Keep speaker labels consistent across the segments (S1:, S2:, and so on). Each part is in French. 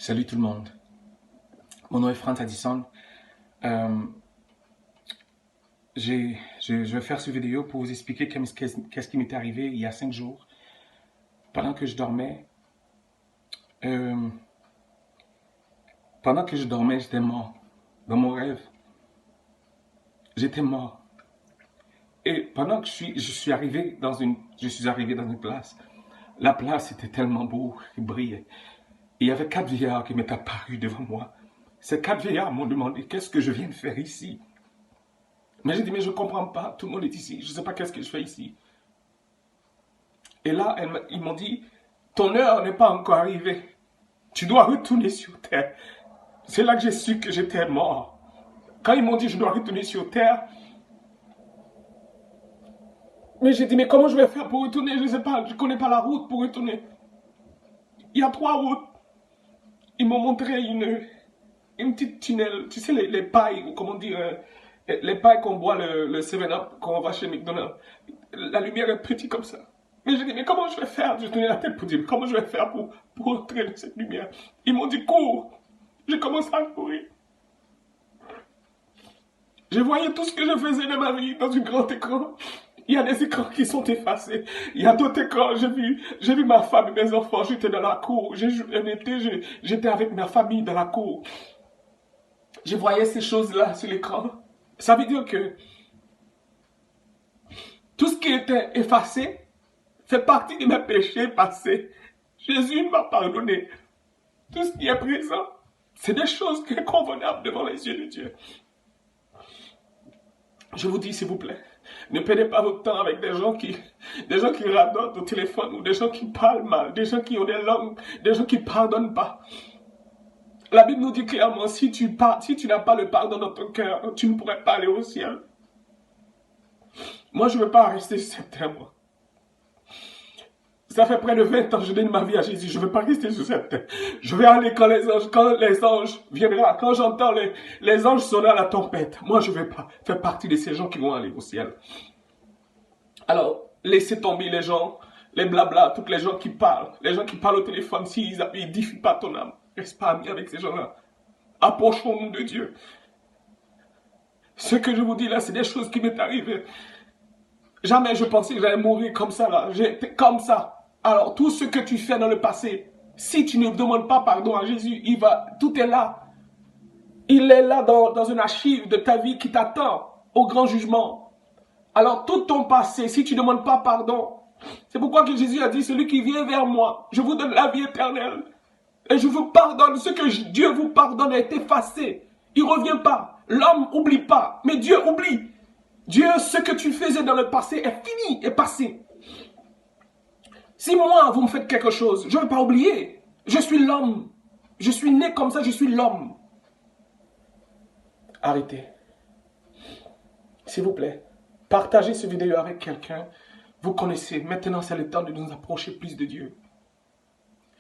S1: Salut tout le monde. Mon nom est Franz Addison. Euh, je vais faire cette vidéo pour vous expliquer qu'est-ce qui m'est arrivé il y a 5 jours. Pendant que je dormais, euh, j'étais mort. Dans mon rêve, j'étais mort. Et pendant que je suis arrivé dans une place. La place était tellement beau, il brillait. Et il y avait 4 vieillards qui m'étaient apparus devant moi. Ces 4 vieillards m'ont demandé qu'est-ce que je viens de faire ici. Mais j'ai dit, mais je ne comprends pas, tout le monde est ici, je ne sais pas qu'est-ce que je fais ici. Et là, ils m'ont dit, ton heure n'est pas encore arrivée, tu dois retourner sur terre. C'est là que j'ai su que j'étais mort. Quand ils m'ont dit, je dois retourner sur terre, mais j'ai dit, mais comment je vais faire pour retourner? Je ne sais pas, je ne connais pas la route pour retourner. Il y a 3 routes. Ils m'ont montré une petite tunnel, tu sais, les pailles, ou comment dire, les pailles qu'on boit le 7-Up quand on va chez McDonald's. La lumière est petite comme ça. Mais j'ai dit, mais comment je vais faire? Je tenais la tête pour dire, comment je vais faire pour entrer dans cette lumière? Ils m'ont dit, cours. J'ai commencé à courir. Je voyais tout ce que je faisais de ma vie dans un grand écran. Il y a des écrans qui sont effacés. Il y a d'autres écrans. J'ai vu ma femme et mes enfants. J'étais dans la cour. J'étais avec ma famille dans la cour. Je voyais ces choses-là sur l'écran. Ça veut dire que tout ce qui était effacé fait partie de mes péchés passés. Jésus m'a pardonné. Tout ce qui est présent, c'est des choses qui sont convenables devant les yeux de Dieu. Je vous dis, s'il vous plaît, ne perdez pas votre temps avec des gens qui radotent au téléphone, ou des gens qui parlent mal, des gens qui ont des langues, des gens qui ne pardonnent pas. La Bible nous dit clairement, si tu n'as pas le pardon dans ton cœur, tu ne pourrais pas aller au ciel. Moi, je ne veux pas rester sur cette terre, moi. Ça fait près de 20 ans que je donne ma vie à Jésus. Je ne veux pas rester sur cette terre. Je vais aller quand les anges viendront, quand j'entends les anges sonner à la tempête. Moi, je ne vais pas faire partie de ces gens qui vont aller au ciel. Alors, laissez tomber les gens, les blabla, tous les gens qui parlent au téléphone, s'ils n'édifient pas ton âme. Reste pas ami avec ces gens-là. Approchons-nous de Dieu. Ce que je vous dis là, c'est des choses qui m'est arrivées. Jamais je pensais que j'allais mourir comme ça là. J'étais comme ça. Alors, tout ce que tu fais dans le passé, si tu ne demandes pas pardon à Jésus, tout est là. Il est là dans une archive de ta vie qui t'attend au grand jugement. Alors, tout ton passé, si tu ne demandes pas pardon, c'est pourquoi que Jésus a dit, celui qui vient vers moi, je vous donne la vie éternelle. Et je vous pardonne. Ce que Dieu vous pardonne est effacé. Il ne revient pas. L'homme n'oublie pas, mais Dieu oublie. Dieu, ce que tu faisais dans le passé est fini, est passé. Si moi, vous me faites quelque chose, je ne vais pas oublier. Je suis l'homme. Je suis né comme ça, je suis l'homme. Arrêtez. S'il vous plaît, partagez cette vidéo avec quelqu'un. Vous connaissez. Maintenant, c'est le temps de nous approcher plus de Dieu.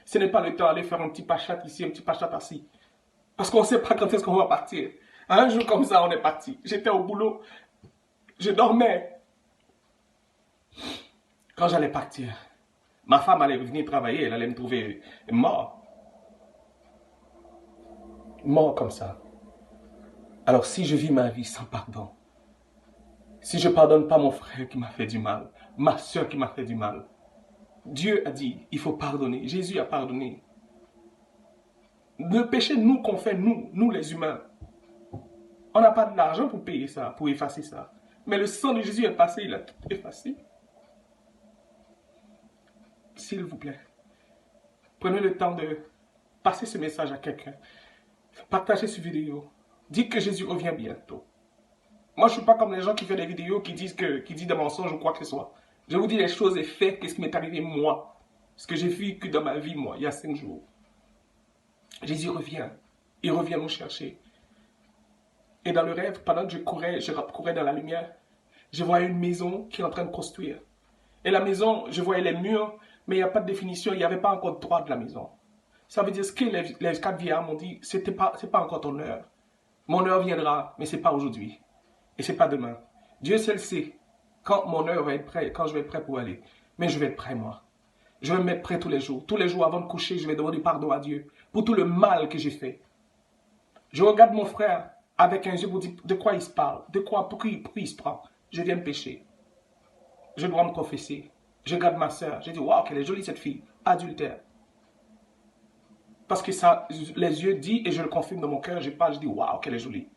S1: Ce n'est pas le temps d'aller faire un petit pachat ici, un petit pachat ici. Parce qu'on ne sait pas quand est-ce qu'on va partir. Un jour comme ça, on est parti. J'étais au boulot. Je dormais. Quand j'allais partir, ma femme allait venir travailler. Elle allait me trouver mort. Mort comme ça. Alors si je vis ma vie sans pardon, si je ne pardonne pas mon frère qui m'a fait du mal, ma soeur qui m'a fait du mal, Dieu a dit, il faut pardonner. Jésus a pardonné. Le péché, nous, qu'on fait, nous les humains, on n'a pas de l'argent pour payer ça, pour effacer ça. Mais le sang de Jésus est passé, il a tout effacé. S'il vous plaît, prenez le temps de passer ce message à quelqu'un. Partagez cette vidéo. Dites que Jésus revient bientôt. Moi, je ne suis pas comme les gens qui font des vidéos qui disent des mensonges ou quoi que ce soit. Je vous dis les choses et faits, qu'est-ce qui m'est arrivé moi. Ce que j'ai vécu dans ma vie, moi, il y a 5 jours. Jésus revient. Il revient nous chercher. Et dans le rêve, pendant que je courais dans la lumière, je voyais une maison qui est en train de construire. Et la maison, je voyais les murs, mais il n'y a pas de définition, il n'y avait pas encore de droit de la maison. Ça veut dire ce que les 4 vieillards m'ont dit, c'est pas encore ton heure. Mon heure viendra, mais ce n'est pas aujourd'hui. Et ce n'est pas demain. Dieu seul sait quand mon heure va être prête, quand je vais être prêt pour aller. Mais je vais être prêt, moi. Je vais me mettre prêt tous les jours. Tous les jours avant de coucher, je vais demander pardon à Dieu pour tout le mal que j'ai fait. Je regarde mon frère avec un yeux pour dire de quoi il se parle, pourquoi il se prend. Je viens de pécher. Je dois me confesser. Je regarde ma soeur. Je dis, waouh, qu'elle est jolie cette fille. Adultère. Parce que ça, les yeux disent, et je le confirme dans mon cœur, je parle, je dis, waouh, qu'elle est jolie.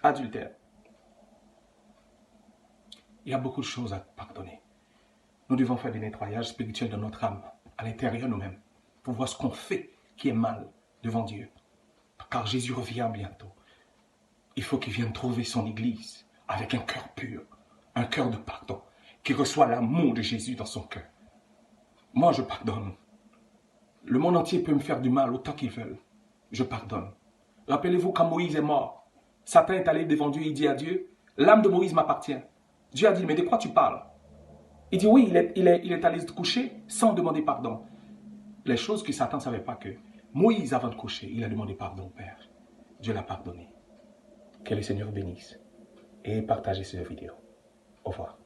S1: Adultère. Il y a beaucoup de choses à pardonner. Nous devons faire des nettoyages spirituels de notre âme, à l'intérieur nous-mêmes, pour voir ce qu'on fait qui est mal devant Dieu. Car Jésus revient bientôt. Il faut qu'il vienne trouver son Église avec un cœur pur, un cœur de pardon, qui reçoit l'amour de Jésus dans son cœur. Moi, je pardonne. Le monde entier peut me faire du mal autant qu'ils veulent. Je pardonne. Rappelez-vous quand Moïse est mort, Satan est allé devant Dieu et il dit à Dieu, l'âme de Moïse m'appartient. Dieu a dit, mais de quoi tu parles? Il dit, oui, il est allé se coucher sans demander pardon. Les choses que Satan ne savait pas que Moïse, avant de coucher, il a demandé pardon au Père. Dieu l'a pardonné. Que le Seigneur bénisse et partagez cette vidéo. Au revoir.